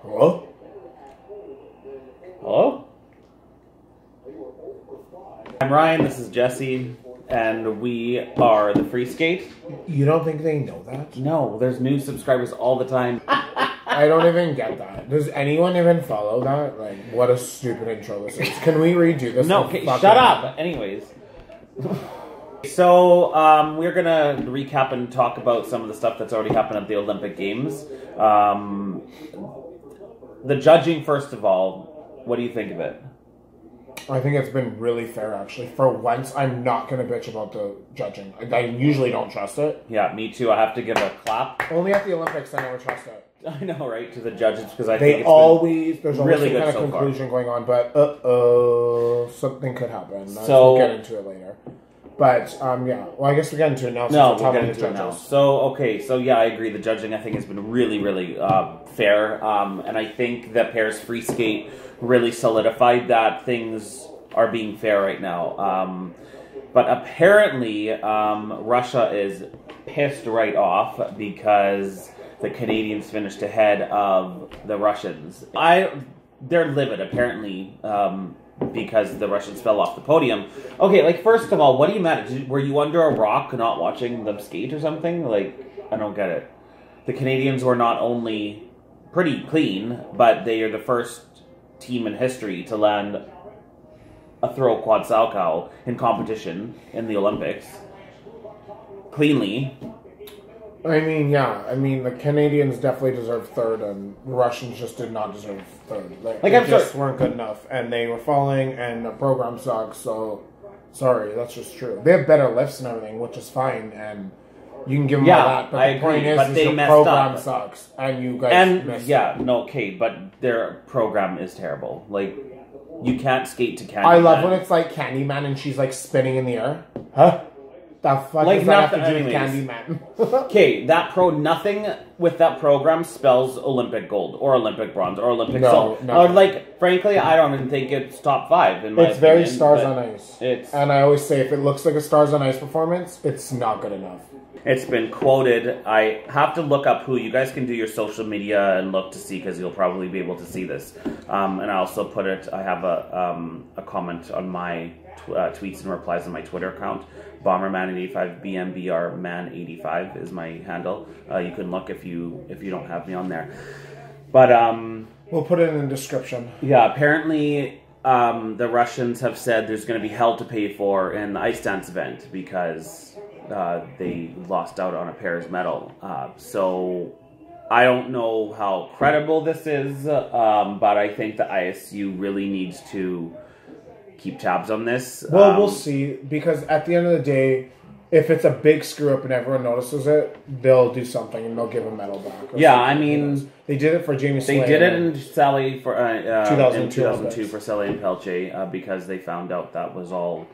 Hello? Hello? I'm Ryan, this is Jesse, and we are the Freeskate. You don't think they know that? No, there's new subscribers all the time. I don't even get that. Does anyone even follow that? Like, what a stupid intro this is. Can we redo this? No, okay, shut up! Anyways. So, we're gonna recap and talk about some of the stuff that's already happened at the Olympic Games. The judging, first of all, what do you think of it? I think it's been really fair, actually. For once, I'm not going to bitch about the judging. I usually don't trust it. Yeah, me too. I have to give a clap. Only at the Olympics I never trust it. I know, right? To the judges, because I think it's always there's always really some kind of conclusion going on, but something could happen. So we'll get into it later. But yeah, well, I guess we'll get into it now. No, we'll get into it now. So okay, so yeah, I agree. The judging, I think, has been really, really fair, and I think that Paris Freeskate really solidified that things are being fair right now. But apparently, Russia is pissed right off because the Canadians finished ahead of the Russians. They're livid, apparently, because the Russians fell off the podium. Okay, like, first of all, what do you mad? Were you under a rock not watching them skate or something? Like, I don't get it. The Canadians were not only pretty clean, but they are the first team in history to land a throw quad salchow in competition in the Olympics. Cleanly. I mean, yeah. I mean, the Canadians definitely deserve third, and the Russians just did not deserve third. They just weren't good enough, and they were falling, and the program sucks, so sorry, that's just true. They have better lifts and everything, which is fine, and you can give them all that, but the point is the program sucks, and you guys messed up. Okay, but their program is terrible. Like, you can't skate to Candyman. I love when it's like Candyman, and she's like spinning in the air. Huh? The fuck does that have to do with Candyman? Okay, nothing with that program spells Olympic gold, or Olympic bronze, or Olympic silver. Or, like, frankly, I don't even think it's top 5 in my opinion. It's very Stars on Ice. And I always say, if it looks like a Stars on Ice performance, it's not good enough. It's been quoted. I have to look up who. You guys can do your social media and look to see, because you'll probably be able to see this. And I also put it, I have a comment on my tweets and replies on my Twitter account. Bomberman85, BMBRman85 is my handle. You can look if you don't have me on there. But we'll put it in the description. Yeah, apparently the Russians have said there's going to be hell to pay for in the ice dance event because they lost out on a pairs medal. So I don't know how credible this is, but I think the ISU really needs to keep tabs on this. Well, we'll see, because at the end of the day, if it's a big screw up and everyone notices it, they'll do something and they'll give a medal back. Yeah, I mean, they did it for Jamie Slay. They did it in Sally for 2002 for Sally and Pelche because they found out that was all.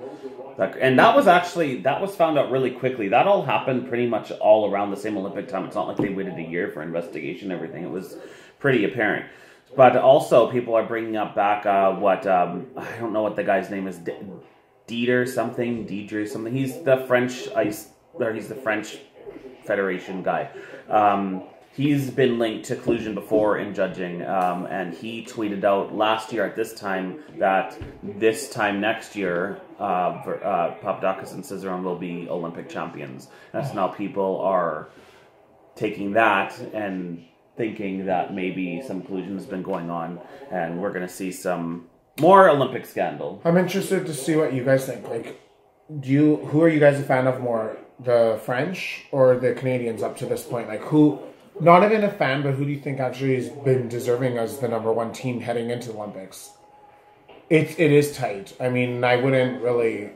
And that was found out really quickly. That all happened pretty much all around the same Olympic time. It's not like they waited a year for investigation and everything. It was pretty apparent. But also, people are bringing up back I don't know what the guy's name is, Deidre something. He's the French Federation guy. He's been linked to collusion before in judging, and he tweeted out last year at this time that this time next year, Papadakis and Cizeron will be Olympic champions. That's now people are taking that and thinking that maybe some collusion has been going on, and we're going to see some more Olympic scandal. I'm interested to see what you guys think. Like, who are you guys a fan of more, the French or the Canadians up to this point? Like, who, not even a fan, but who do you think actually has been deserving as the #1 team heading into the Olympics? It is tight. I mean, I wouldn't really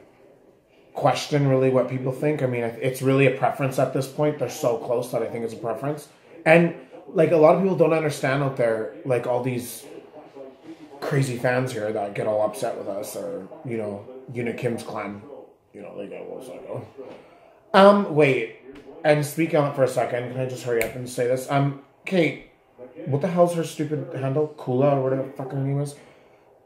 question what people think. I mean, it's really a preference at this point. They're so close that I think it's a preference. And like, a lot of people don't understand out there, like, all these crazy fans here that get all upset with us, or, you know, Una Kim's clan, you know, they get a little psycho. Wait, and speaking on it for a second, can I just hurry up and say this? Kate, what the hell's her stupid handle? Kula, or whatever the fucking name is?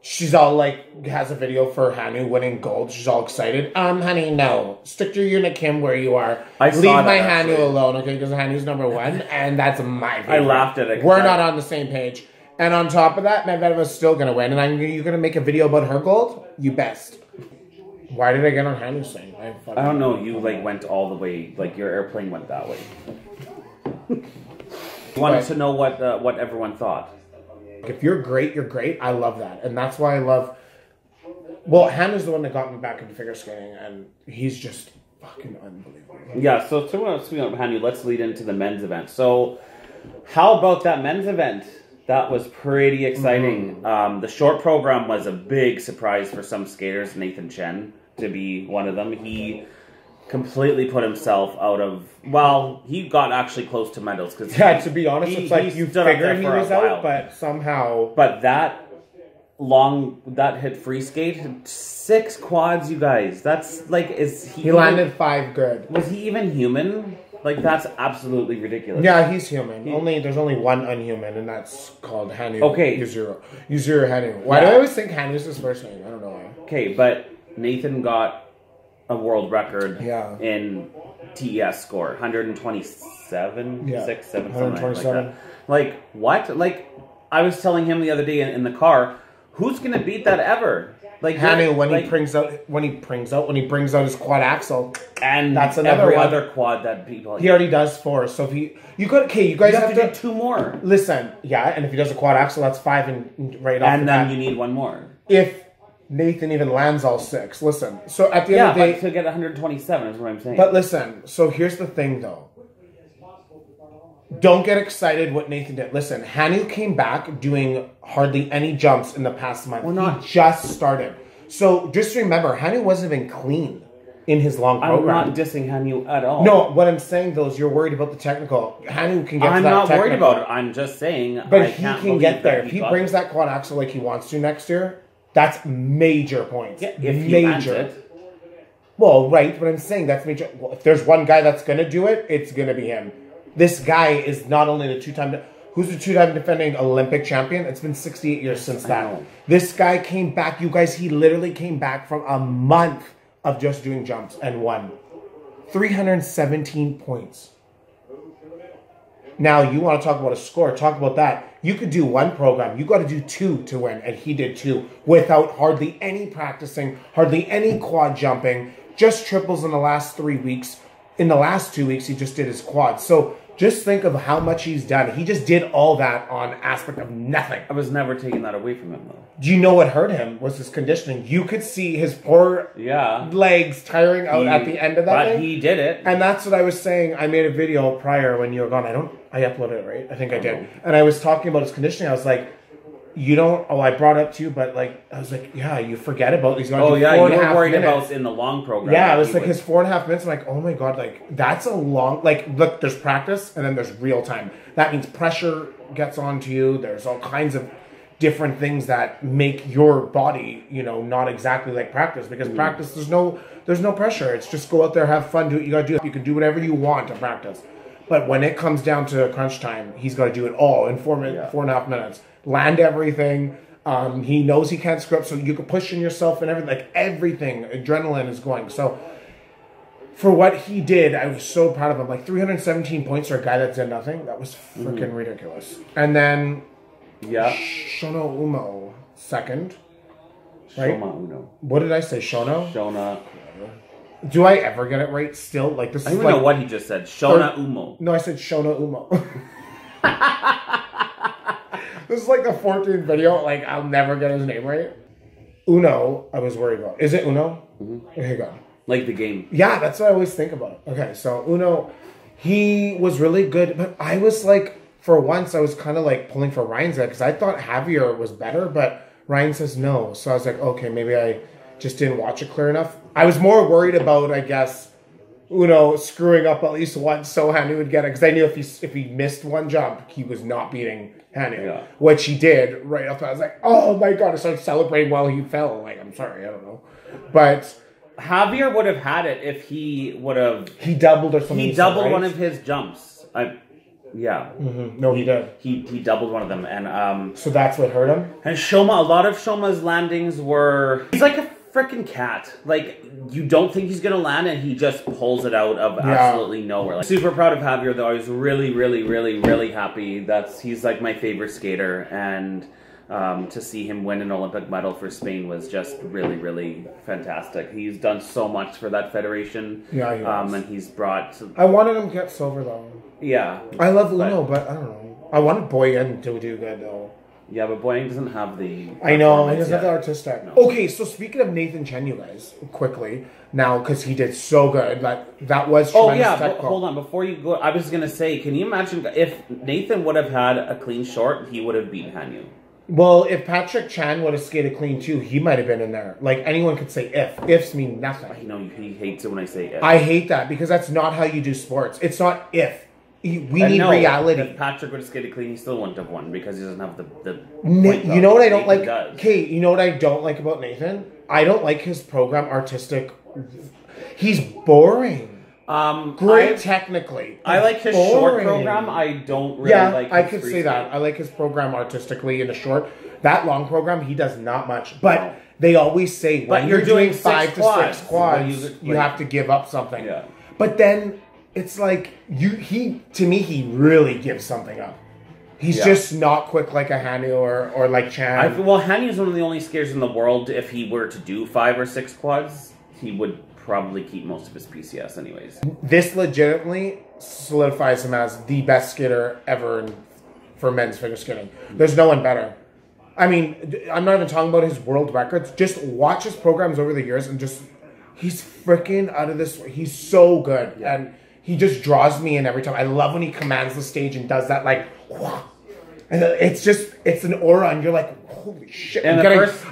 She's all like, has a video for Hanu winning gold. She's all excited. Honey, no. Stick your Una Kim where you are. Leave my Hanu alone, okay? Because Hanu's #1, and that's my favorite. I laughed at it. We're not on the same page. And on top of that, Medvedev is still going to win. And you're going to make a video about her gold? You best. Why did I get on Hanu's thing? I don't know. You like went all the way. Like your airplane went that way. You wanted to know what everyone thought. If you're great, you're great. I love that. And that's why I love... Well, Hanu's the one that got me back into figure skating. And he's just fucking unbelievable. Yeah, so speaking of Hanu, let's lead into the men's event. So how about that men's event? That was pretty exciting. The short program was a big surprise for some skaters. Nathan Chen to be one of them. He completely put himself out of... Well, he got actually close to medals. Yeah, to be honest, it's like you figured he was out, but somehow... But that hit Freeskate, 6 quads, you guys. That's like... He landed 5 good. Was he even human? Like, that's absolutely ridiculous. Yeah, he's human. There's only one unhuman, and that's called Hanu. Okay. Yuzuru Hanu. Why do I always think Hanu's his first name? I don't know why. Okay, but Nathan got a world record in TES score. 127? Yeah. 6, 7, 127. something like that. Like, what? Like, I was telling him the other day in the car, who's going to beat that ever? Like Hanu, when he brings out his quad axle, and that's another every one. other quad that people. He already does 4. So if you guys have to do 2 more. Listen, yeah, and if he does a quad axle, that's 5 and right off. And then you need 1 more. If Nathan even lands all 6, listen. So at the end of the day, but to get 127 is what I'm saying. But listen, so here's the thing, though. Don't get excited what Nathan did. Listen, Hanu came back doing hardly any jumps in the past month. He just started. So just remember, Hanu wasn't even clean in his long program. I'm not dissing Hanu at all. No, what I'm saying, though, is you're worried about the technical. Hanu can get to that technical. I'm not worried about it. I'm just saying But he can get there. If he brings that quad axle like he wants to next year, that's major points. Yeah, if he lands it. Well, right, but I'm saying that's major. Well, if there's one guy that's going to do it, it's going to be him. This guy is not only the 2-time... Who's the 2-time defending Olympic champion? It's been 68 years since that. This guy came back. You guys, he literally came back from a month of just doing jumps and won. 317 points. Now, you want to talk about a score. Talk about that. You could do 1 program. You got to do 2 to win. And he did 2 without hardly any practicing, hardly any quad jumping. Just triples in the last 3 weeks. In the last 2 weeks, he just did his quad. So just think of how much he's done. He just did all that on aspect of nothing. I was never taking that away from him, though. Do you know what hurt him was his conditioning? You could see his poor legs tiring out at the end of that thing. But he did it. And that's what I was saying. I made a video prior when you were gone. I uploaded it, right? I think I did. And I was talking about his conditioning. I was like, I brought it up to you, but I was like, yeah, you forget about these. You were worried about in the long program. Yeah, it was like his 4.5 minutes. I'm like, oh my God, that's a long, look, there's practice and then there's real time. That means pressure gets onto you. There's all kinds of different things that make your body, not exactly like practice, because practice, there's no pressure. It's just go out there, have fun, do what you got to do. You can do whatever you want to practice. But when it comes down to crunch time, he's got to do it all in 4.5 minutes. Land everything. He knows he can't screw up, so you can push in yourself and everything. Everything, adrenaline is going. So for what he did, I was so proud of him. 317 points for a guy that did nothing. That was freaking ridiculous. And then Shono Umo, second. Right? Shoma Uno. What did I say? Shono? Shona. Do I ever get it right still? This I don't even know what he just said. Shona Umo. No, I said Shono Umo. This is the 14th video. I'll never get his name right. Uno, I was worried about. Is it Uno? Mm-hmm. Okay, go. Like the game. Yeah, that's what I always think about. Okay, so Uno, he was really good. But I was for once, I was kind of pulling for Ryan's head because I thought Javier was better, but Ryan says no. So I was like, okay, maybe I just didn't watch it clear enough. I was more worried about, I guess, screwing up at least once so Hanu would get it. Because I knew if he missed one jump, he was not beating Hanu. Yeah. Which he did right off. I was like, oh my God. I started celebrating while he fell. I'm sorry, I don't know. But Javier would have had it if he would have... He doubled or something. He doubled one of his jumps. Yeah. Mm-hmm. No, he did. He doubled one of them. And so that's what hurt him? And a lot of Shoma's landings were... He's like a freaking cat. Like, you don't think he's gonna land, and he just pulls it out of absolutely nowhere. Like, super proud of Javier, though. I was really, really, really, really happy. He's like my favorite skater, and to see him win an Olympic medal for Spain was just really, really fantastic. He's done so much for that federation. Yeah, he has. And he's brought... I wanted him to get silver, though. Yeah. I love Uno, but I don't know. I wanted Boyan to do good, though. Yeah, but Boyan doesn't have the... I know, he doesn't have the artistic. No. Okay, so speaking of Nathan Chen, you guys, quickly, now, because he did so good, that was tremendous. Oh, yeah, but hold on, before you go, I was going to say, can you imagine if Nathan would have had a clean short, he would have beaten Hanyu. Well, if Patrick Chan would have skated clean too, he might have been in there. Like, anyone could say if. Ifs mean nothing. I know, he hates it when I say if. I hate that, because that's not how you do sports. It's not if. We need reality. If Patrick would have skated clean, he still wouldn't have won, because he doesn't have the you know what I don't like? Does. Okay, you know what I don't like about Nathan? I don't like his program artistic. He's boring. Great technically. I like his short program. I don't really like his I could say that. I like his program artistically in the short. That long program, he does not much. But they always say when you're doing 5 to 6 quads, you have to give up something. Yeah. But then it's like to me he really gives something up. He's just not quick like a Hanu or like Chan. Well, Hanu's one of the only skaters in the world. If he were to do 5 or 6 quads, he would probably keep most of his PCS anyways. This legitimately solidifies him as the best skater ever for men's figure skating. There's no one better. I mean, I'm not even talking about his world records. Just watch his programs over the years and he's freaking out of this. He's so good. Yeah. And he just draws me in every time. I love when he commands the stage and does that like, whoosh. And it's an aura, and you're like, holy shit. And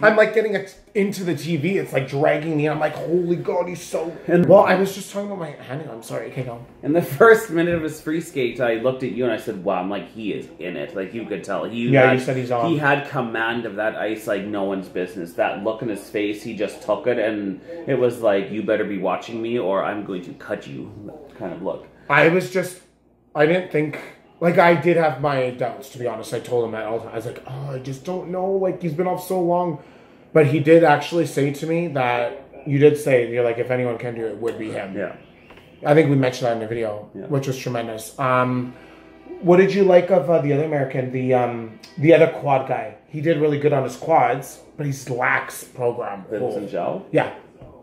I'm like getting into the TV. It's like dragging me. I'm like, holy God, he's so... Well, I was just talking about my hand. I'm sorry, okay, go. In the first minute of his free skate, I looked at you and I said, wow, I'm like, he is in it. Like, you could tell. You said he's on. He had command of that ice like no one's business. That look in his face, he just took it, and it was like, you better be watching me or I'm going to cut you kind of look. I didn't think... Like, I did have my doubts, to be honest. I told him that all the time. I was like, oh, I just don't know. Like, he's been off so long. But he did actually say to me that, you did say, you're like, if anyone can do it, it would be him. Yeah. I think we mentioned that in the video, which was tremendous. What did you like of the other American, the other quad guy? He did really good on his quads, but he's lax program. Vincent Zhao? Yeah.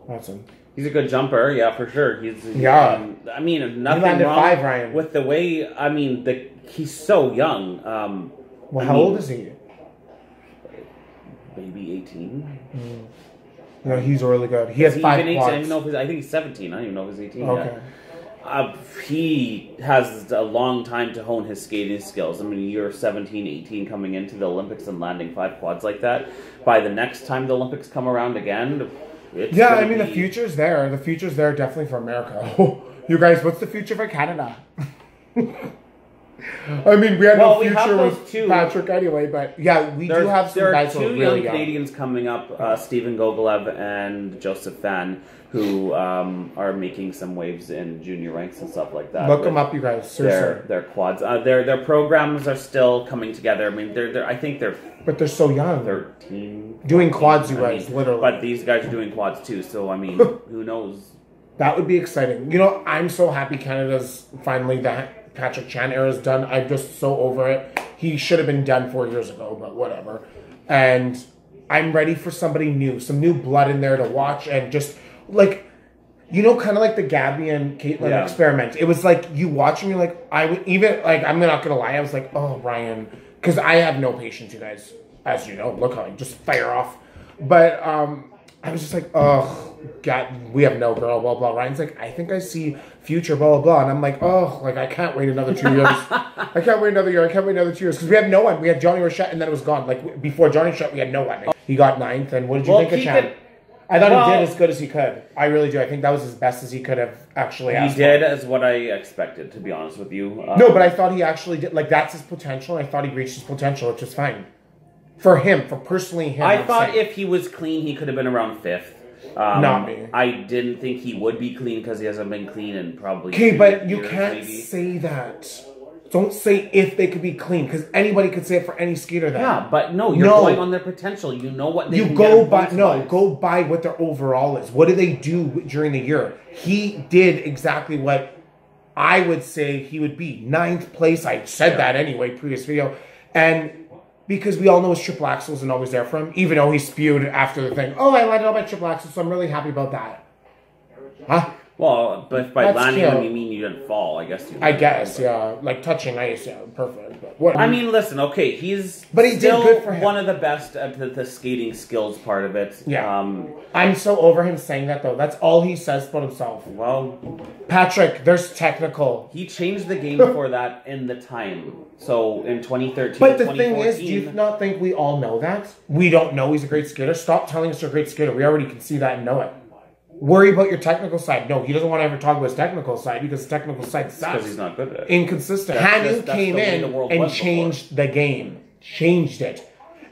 Awesome. He's a good jumper, yeah, for sure. I mean, nothing wrong 5, Ryan. with the way. I mean, he's so young. How old is he? Maybe 18. No, he's really good. He has 5 quads. I think he's 17. I don't even know if he's 18. Okay. He has a long time to hone his skating skills. I mean, you're 17, 18 coming into the Olympics and landing 5 quads like that. By the next time the Olympics come around again... the future's there. The future's there definitely for America. You guys, what's the future for Canada? I mean, we had no future with Patrick anyway, but yeah, we do have some guys who are really young. There are 2 young Canadians coming up, Stephen Gogolev and Joseph Fan, who are making some waves in junior ranks and stuff like that. Look them up, you guys. Seriously. Their quads. Their programs are still coming together. I mean, I think they're... But they're so young. 13. Doing quads, you guys, literally. But these guys are doing quads too, so I mean, who knows? That would be exciting. You know, I'm so happy Canada's finally that Patrick Chan era is done. I'm just so over it. He should have been done 4 years ago, but whatever. And I'm ready for somebody new, some new blood in there to watch and just like, you know, kind of like the Gabby and Caitlin experiment. It was like you watching, you're like, I'm not gonna lie, I was like, oh, Ryan. Because I have no patience, you guys. As you know, look how I just fire off. But I was just like, oh, God, we have no girl, blah, blah. Ryan's like, I think I see future, blah, blah, blah. And I'm like, oh, like, I can't wait another 2 years. I can't wait another year. I can't wait another 2 years. Because we had no one. We had Johnny Rochette, and then it was gone. Like, before Johnny Rochette, we had no one. He got 9th. And what did you think of Chan? I thought he did as good as he could. I really do. I think that was as best as he could have actually asked. He did as what I expected, to be honest with you. No, but I thought he actually did. Like, that's his potential. I thought he reached his potential, which is fine. For him, for personally him. I thought if he was clean, he could have been around 5th. Not me. I didn't think he would be clean because he hasn't been clean in probably 2 but years, you can't maybe. say that Don't say if they could be clean, because anybody could say it for any skater then. Yeah, but no, you're going on their potential. You know what they can go by. No, go by what their overall is. What do they do during the year? He did exactly what I would say he would be. 9th place. I said that anyway, previous video. And because we all know his triple axel isn't always there for him, even though he spewed after the thing. Oh, I landed on my triple axel, so I'm really happy about that. Huh? Well, but if by landing them you mean you didn't fall, I guess. I guess, yeah. Like touching ice, yeah, perfect. But what? I mean, listen, okay, but he still did good for him. One of the best at the skating skills part of it. Yeah. I'm so over him saying that, though. That's all he says about himself. Well, Patrick, there's technical. He changed the game for that in the time. So in 2013, but the thing is, do you not think we all know that? We don't know he's a great skater. Stop telling us you're a great skater. We already can see that and know it. Worry about your technical side. No, he doesn't want to ever talk about his technical side because the technical side sucks. Because he's not good at it. Inconsistent. Hanu came in and changed the game. Changed it.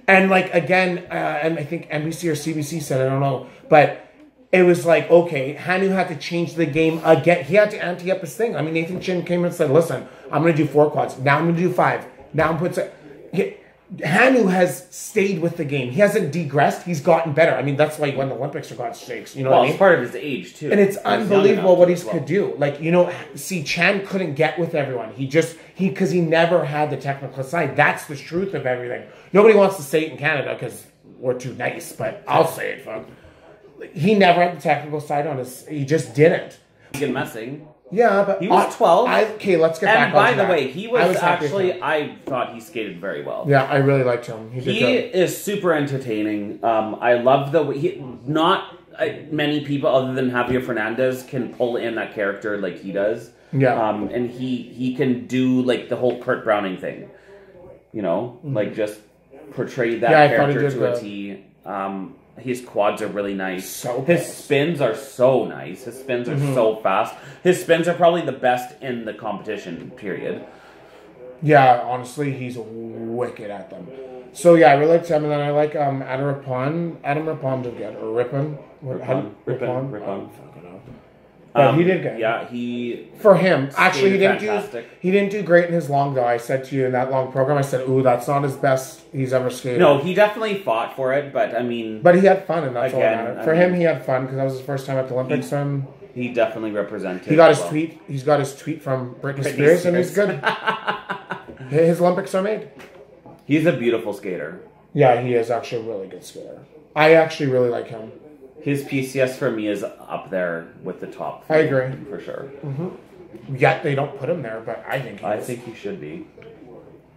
And like, again, and I think NBC or CBC said, I don't know, but it was like, okay, Hanu had to change the game again. He had to ante up his thing. I mean, Nathan Chin came in and said, listen, I'm going to do 4 quads. Now I'm going to do 5. Now I'm putting... Hanu has stayed with the game. He hasn't degressed. He's gotten better. I mean, that's why he won the Olympics for God's sakes. You know what I mean? It's part of his age, too. And it's unbelievable what he could do. Like, you know, see, Chan couldn't get with everyone. Because he never had the technical side. That's the truth of everything. Nobody wants to say it in Canada because we're too nice, but I'll say it, fuck. He never had the technical side on his... He just didn't. He's messing. Yeah, but... He was 12. Okay, let's get back on that. And by the way, he was actually... I thought he skated very well. Yeah, I really liked him. He is super entertaining. I love the way... Not many people other than Javier Fernandez can pull in that character like he does. Yeah. And he can do like the whole Kurt Browning thing. You know? Like just portray that character to a T. His quads are really nice. His spins are so nice. His spins are so fast. His spins are probably the best in the competition, period. Yeah, honestly, he's wicked at them. So, yeah, I really liked him. And then I like Adam Rippon. Adam Rippon did good. Or Rippon. Rippon. But he did good. Yeah, he... For him. Actually, he didn't do great in his long, though. I said to you in that long program, I said, ooh, that's not his best he's ever skated. No, he definitely fought for it, but I mean... But he had fun, and that's all that mattered. For him, he had fun, because that was his first time at the Olympics. He definitely represented... He got his tweet. He's got his tweet from Britney Spears, and he's good. His Olympics are made. He's a beautiful skater. Yeah, he is actually a really good skater. I actually really like him. His PCS for me is up there with the top 3. I agree. For sure. Yet they don't put him there, but I think I think he should be.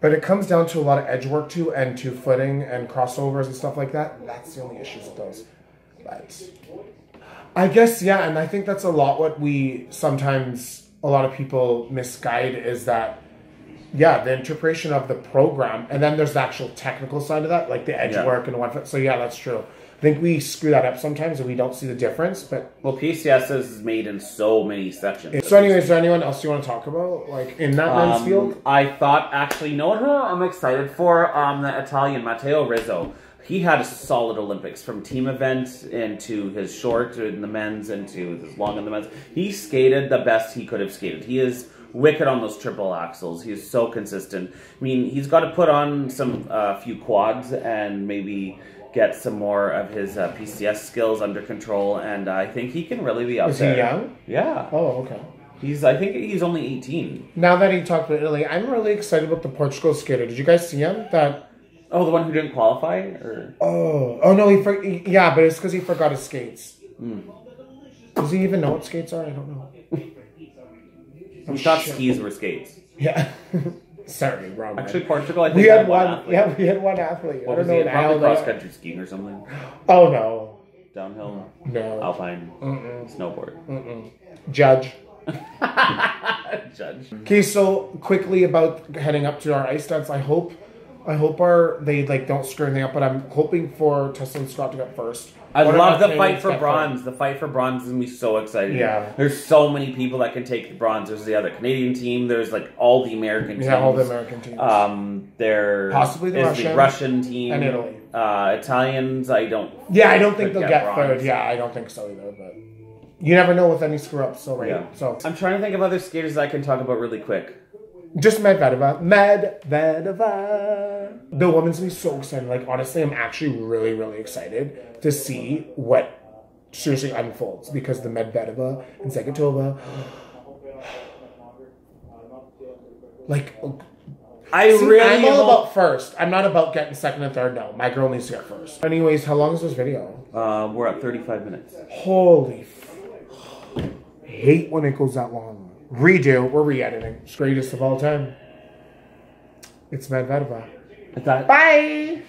But it comes down to a lot of edge work too, and to footing and crossovers and stuff like that. That's the only issues with those. But I guess, yeah, and I think that's a lot what we sometimes, a lot of people misguide is that, yeah, the interpretation of the program, and then there's the actual technical side of that, like the edge work and whatnot. So yeah, that's true. I think we screw that up sometimes and we don't see the difference, but... Well, PCS is made in so many sections. So anyway, is there anyone else you want to talk about, like, in that men's field? I thought, actually, you know what I'm excited for? The Italian, Matteo Rizzo. He had a solid Olympics, from team event into his short in the men's into his long in the men's. He skated the best he could have skated. He is wicked on those triple axles. He is so consistent. I mean, he's got to put on some few quads and maybe get some more of his PCS skills under control, and I think he can really be up there. Is he young? Yeah. Oh, okay. I think he's only 18. Now that he talked about Italy, I'm really excited about the Portugal skater. Did you guys see him? Oh, the one who didn't qualify? Or no, yeah, but it's because he forgot his skates. Does he even know what skates are? I don't know. We thought skis were skates. Yeah. Sorry, wrong. Actually, Portugal, I think we had one. Yeah, we had one athlete. What was he? Probably cross-country skiing or something. Oh no. Downhill. No. Alpine. Snowboard. Judge. Judge. Okay, so quickly about heading up to our ice dance. I hope they like don't screw anything up, but I'm hoping for Tessa and Scott to get first. I love the fight for bronze. The fight for bronze is going to be so exciting. Yeah. There's so many people that can take the bronze. There's the other Canadian team. There's like all the American teams. Yeah, all the American teams. There possibly the Russian team. And Italy. Italians, I don't... Yeah, I don't think they'll get third. Yeah, I don't think so either, but... You never know with any screw-ups, so right. Yeah. So I'm trying to think of other skaters I can talk about really quick. Just Medvedeva. Medvedeva. The women's gonna be so excited. Like, honestly, I'm actually really, really excited to see what seriously unfolds because the Medvedeva and Sekatova, like, I'm all about first. I'm not about getting second and third. No, my girl needs to get first. Anyways, how long is this video? We're at 35 minutes. Holy I hate when it goes that long. Redo. We're re-editing. Greatest of all time. It's Medvedeva. Bye. Bye.